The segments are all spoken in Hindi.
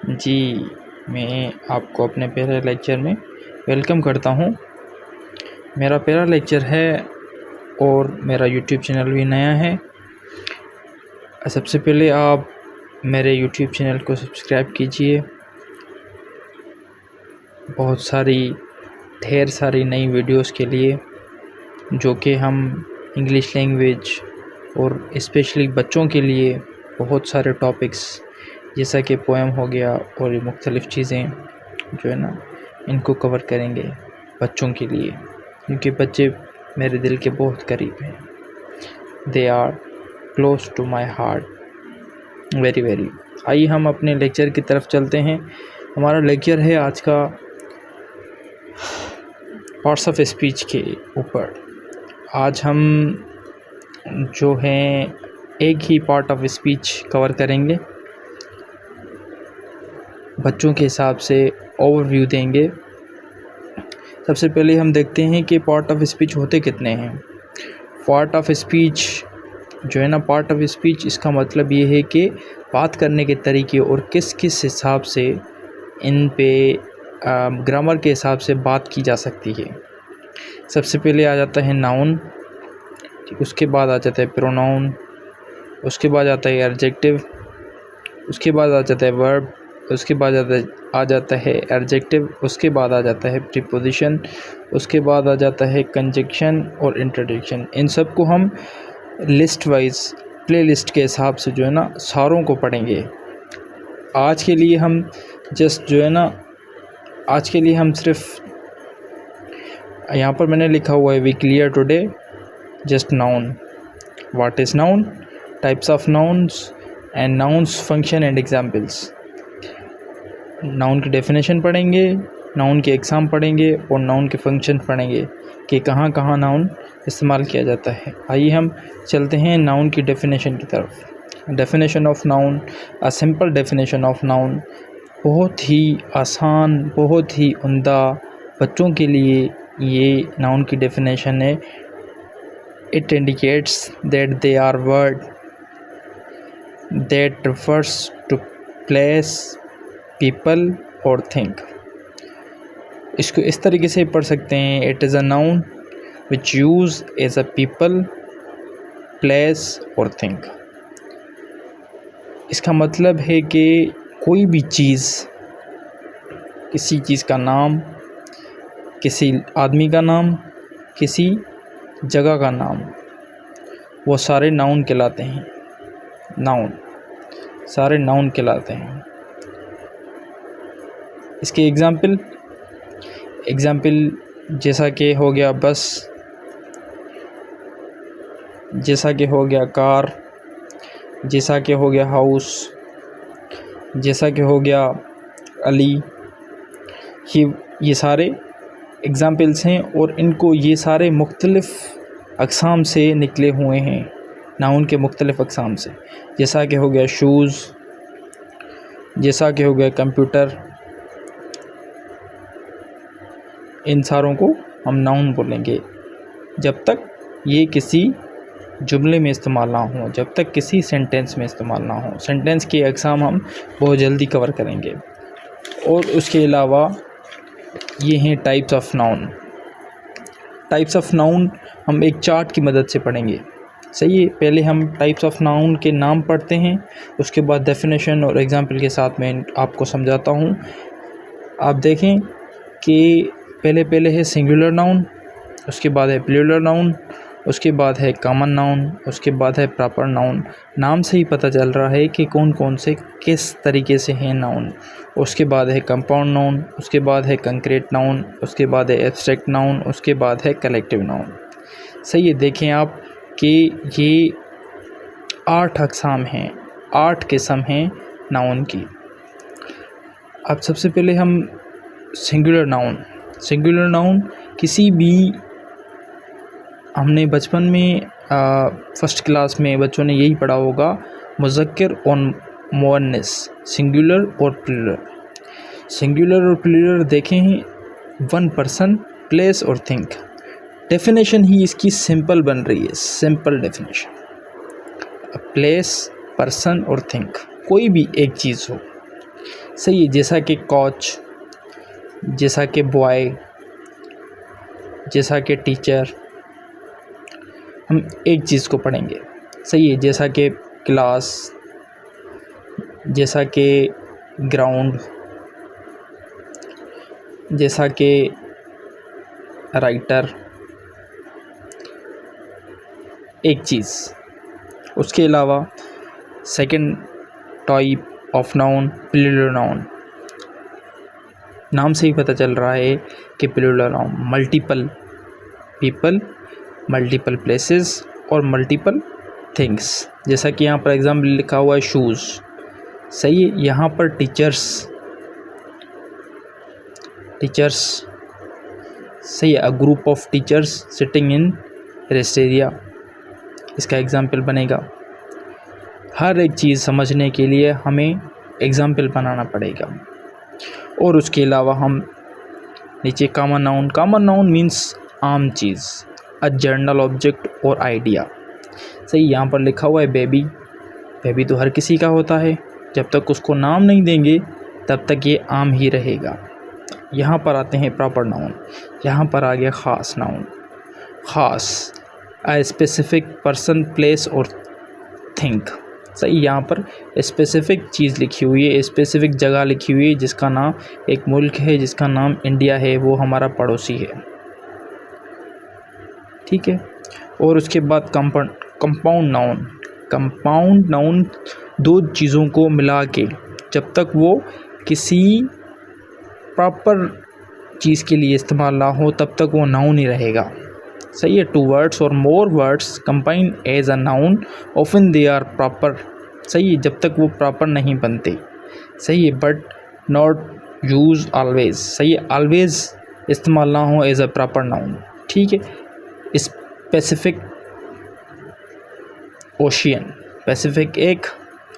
जी, मैं आपको अपने पहले लेक्चर में वेलकम करता हूँ। मेरा पहला लेक्चर है और मेरा यूट्यूब चैनल भी नया है। सबसे पहले आप मेरे यूट्यूब चैनल को सब्सक्राइब कीजिए। ढेर सारी नई वीडियोस के लिए जो कि हम इंग्लिश लैंग्वेज और स्पेशली बच्चों के लिए बहुत सारे टॉपिक्स जैसा कि पोएम हो गया और मुख्तलिफ़ चीज़ें जो है ना इनको कवर करेंगे बच्चों के लिए, क्योंकि बच्चे मेरे दिल के बहुत करीब हैं। They are close to my heart very very. आइए हम अपने लेक्चर की तरफ चलते हैं। हमारा लेक्चर है आज का पार्ट्स ऑफ स्पीच के ऊपर। आज हम जो हैं एक ही पार्ट ऑफ स्पीच कवर करेंगे, बच्चों के हिसाब से ओवरव्यू देंगे। सबसे पहले हम देखते हैं कि पार्ट ऑफ स्पीच होते कितने हैं। पार्ट ऑफ स्पीच जो है ना, पार्ट ऑफ स्पीच इसका मतलब ये है कि बात करने के तरीके और किस किस हिसाब से इन पे ग्रामर के हिसाब से बात की जा सकती है। सबसे पहले आ जाता है नाउन, उसके बाद आ जाता है प्रोनाउन, उसके बाद आता है एडजेक्टिव, उसके बाद आ जाता है वर्ब, उसके बाद आ जाता है एडजेक्टिव, उसके बाद आ जाता है प्रीपोजिशन, उसके बाद आ जाता है कंजक्शन और इंट्रोडक्शन। इन सब को हम लिस्ट वाइज प्ले लिस्ट के हिसाब से जो है ना सारों को पढ़ेंगे। आज के लिए हम सिर्फ यहाँ पर मैंने लिखा हुआ है we clear today just noun, what is noun, types of nouns and nouns function and examples. Noun की डेफिनेशन पढ़ेंगे, नाउन के एग्ज़ाम पढ़ेंगे और नाउन के फंक्शन पढ़ेंगे कि कहाँ कहाँ नाउन इस्तेमाल किया जाता है। आइए हम चलते हैं नाउन की डेफिनेशन की तरफ। Definition of noun, a simple definition of noun, बहुत ही आसान, बहुत ही उम्दा बच्चों के लिए ये नाउन की डेफिनेशन है। It indicates that they are word that refers to place, people और थिंक। इसको इस तरीके से पढ़ सकते हैं, it is a noun which use as a people, place और थिंक। इसका मतलब है कि कोई भी चीज़, किसी चीज़ का नाम, किसी आदमी का नाम, किसी जगह का नाम, वो सारे नाउन कहलाते हैं। सारे नाउन कहलाते हैं। इसके एग्ज़ाम्पल जैसा कि हो गया बस, जैसा कि हो गया कार, जैसा कि हो गया हाउस, जैसा कि हो गया अली। ये सारे एग्ज़ाम्पल्स हैं और इनको ये सारे मुख्तलिफ़ अक़साम से निकले हुए हैं, नाउन के मुख्तलिफ़ अक़साम से। जैसा कि हो गया शूज़, जैसा कि हो गया कंप्यूटर, इन सारों को हम नाउन बोलेंगे जब तक ये किसी जुमले में इस्तेमाल ना हो, जब तक किसी सेंटेंस में इस्तेमाल ना हो। सेंटेंस के अक़साम हम बहुत जल्दी कवर करेंगे। और उसके अलावा ये हैं types of noun. Types of noun हम एक चार्ट की मदद से पढ़ेंगे। सही है, पहले हम टाइप्स ऑफ नाउन के नाम पढ़ते हैं, उसके बाद डेफिनेशन और एग्जांपल के साथ मैं आपको समझाता हूँ। आप देखें कि पहले है सिंगुलर नाउन, उसके बाद है प्लूरल नाउन, उसके बाद है कॉमन नाउन, उसके बाद है प्रॉपर नाउन। नाम से ही पता चल रहा है कि कौन कौन से किस तरीके से हैं नाउन। उसके बाद है कंपाउंड नाउन, उसके बाद है कंक्रीट नाउन, उसके बाद है एब्स्ट्रैक्ट नाउन, उसके बाद है कलेक्टिव नाउन। सही है, देखें आप कि ये 8 अक़साम हैं, 8 किस्म हैं नाउन की। अब सबसे पहले हम सिंगुलर नाउन किसी भी, हमने बचपन में फर्स्ट क्लास में बच्चों ने यही पढ़ा होगा, मुज़क्कर और मुअन्नस, सिंगुलर और प्लूरल। सिंगुलर और प्लूरल देखें हैं, वन पर्सन, प्लेस और थिंक। डेफिनेशन ही इसकी सिंपल बन रही है, सिंपल डेफिनेशन। प्लेस, पर्सन और थिंक, कोई भी एक चीज़ हो, सही है, जैसा कि कोच, जैसा कि बॉय, जैसा कि टीचर, हम एक चीज़ को पढ़ेंगे। सही है, जैसा कि क्लास, जैसा कि ग्राउंड, जैसा कि राइटर, एक चीज़। उसके अलावा second type of noun plural noun. नाम से ही पता चल रहा है कि plural noun multiple people, multiple places और मल्टीपल थिंग्स। जैसा कि यहाँ पर एग्जाम्पल लिखा हुआ है शूज़। सही है, यहाँ पर टीचर्स सही है, a group of teachers sitting in rest area, इसका एग्जाम्पल बनेगा। हर एक चीज़ समझने के लिए हमें एग्जाम्पल बनाना पड़ेगा। और उसके अलावा हम नीचे कॉमन नाउन मीन्स आम चीज़, अ जनरल ऑब्जेक्ट और आइडिया। सही, यहाँ पर लिखा हुआ है बेबी तो हर किसी का होता है, जब तक उसको नाम नहीं देंगे तब तक ये आम ही रहेगा। यहाँ पर आते हैं प्रॉपर नाउन। यहाँ पर आ गया ख़ास नाउन। ख़ास, अ स्पेसिफिक पर्सन, प्लेस और थिंग। सही, यहाँ पर स्पेसिफिक चीज़ लिखी हुई है, स्पेसिफिक जगह लिखी हुई है, जिसका नाम एक मुल्क है, जिसका नाम इंडिया है, वो हमारा पड़ोसी है। ठीक है। और उसके बाद कंपाउंड नाउन दो चीज़ों को मिला के, जब तक वो किसी प्रॉपर चीज़ के लिए इस्तेमाल ना हो तब तक वो नाउन ही रहेगा। सही है, 2 words और more words combined as a noun often they are proper। सही है, जब तक वो प्रॉपर नहीं बनते। सही है, बट नॉट यूज ऑलवेज। सही है, ऑलवेज इस्तेमाल ना हो एज अ प्रॉपर नाउन। ठीक है। स्पेसिफिक ओशियन, पैसिफिक एक,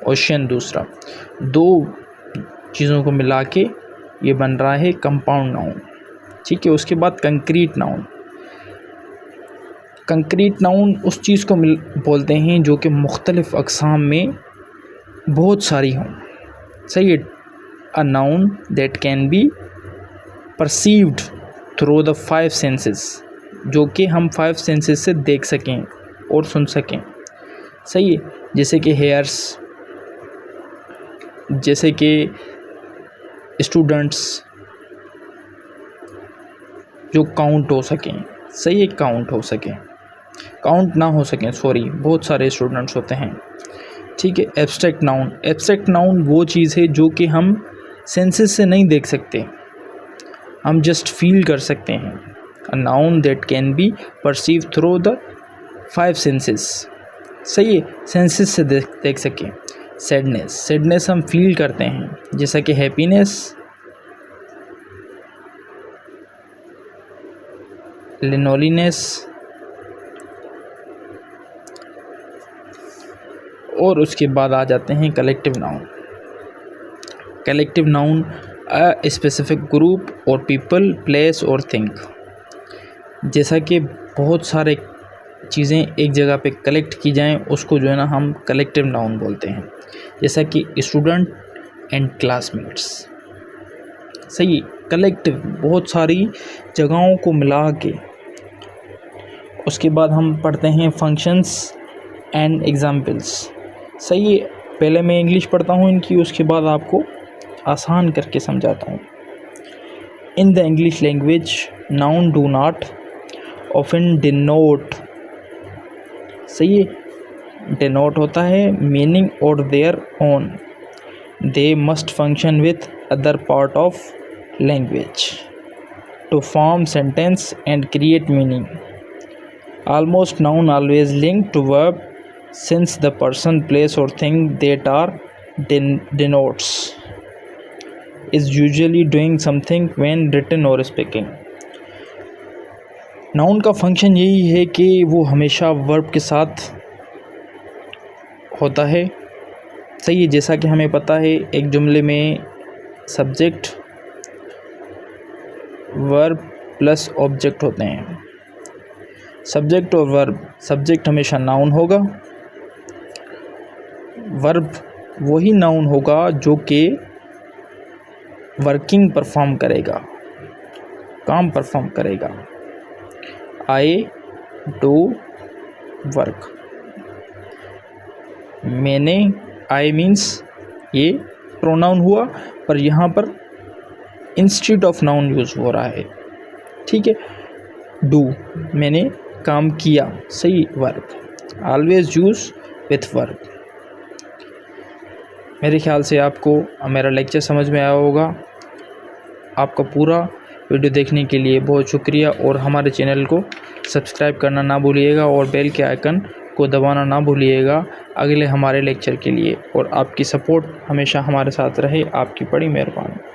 ओशियन दूसरा, दो चीज़ों को मिला के ये बन रहा है कंपाउंड नाउन। ठीक है। उसके बाद कंक्रीट नाउन उस चीज़ को बोलते हैं जो कि मुख्तलिफ़ अक़साम में बहुत सारी हों। सही है, a noun that can be perceived through the 5 senses, जो कि हम 5 सेंसेस से देख सकें और सुन सकें। सही है, जैसे कि हेयर्स, जैसे कि स्टूडेंट्स जो काउंट हो सकें। सही है, काउंट ना हो सकें, सॉरी, बहुत सारे स्टूडेंट्स होते हैं। ठीक है। एब्स्ट्रैक्ट नाउन वो चीज़ है जो कि हम सेंसेस से नहीं देख सकते, हम जस्ट फील कर सकते हैं। A noun that can be perceive through the 5 senses. सही है, सेंसेस से देख सकें। सैडनेस हम फील करते हैं, जैसा कि हैप्पीनेस, लोनलीनेस। और उसके बाद आ जाते हैं collective noun a specific group और पीपल, प्लेस और थिंग। जैसा कि बहुत सारे चीज़ें एक जगह पे कलेक्ट की जाएं, उसको जो है ना हम कलेक्टिव नाउन बोलते हैं। जैसा कि स्टूडेंट एंड क्लासमेट्स। सही, कलेक्टिव बहुत सारी जगहों को मिला के। उसके बाद हम पढ़ते हैं फंक्शंस एंड एग्जाम्पल्स। सही है, पहले मैं इंग्लिश पढ़ता हूँ इनकी, उसके बाद आपको आसान करके समझाता हूँ। In the English language noun do not often denote. सही है, डिनोट होता है मीनिंग और their own. They must function with other part of language to form sentence and create meaning. Almost noun always link to verb since the person, place or thing that are denotes is usually doing something when written or speaking। Noun का फंक्शन यही है कि वो हमेशा वर्ब के साथ होता है। सही है, जैसा कि हमें पता है एक जुमले में सब्जेक्ट, वर्ब प्लस ऑब्जेक्ट होते हैं। सब्जेक्ट और वर्ब, सब्जेक्ट हमेशा नाउन होगा, वर्ब वही नाउन होगा जो कि वर्किंग परफॉर्म करेगा, काम परफॉर्म करेगा। I do work. मैंने, आई मीन्स ये प्रोनाउन हुआ, पर यहाँ पर इंस्टीट्यूट ऑफ नाउन यूज़ हो रहा है, ठीक है। डू, मैंने काम किया, सही, work. Always use with work. मेरे ख्याल से आपको मेरा लेक्चर समझ में आया होगा। आपका पूरा वीडियो देखने के लिए बहुत शुक्रिया, और हमारे चैनल को सब्सक्राइब करना ना भूलिएगा और बेल के आइकन को दबाना ना भूलिएगा अगले हमारे लेक्चर के लिए। और आपकी सपोर्ट हमेशा हमारे साथ रहे। आपकी बड़ी मेहरबानी।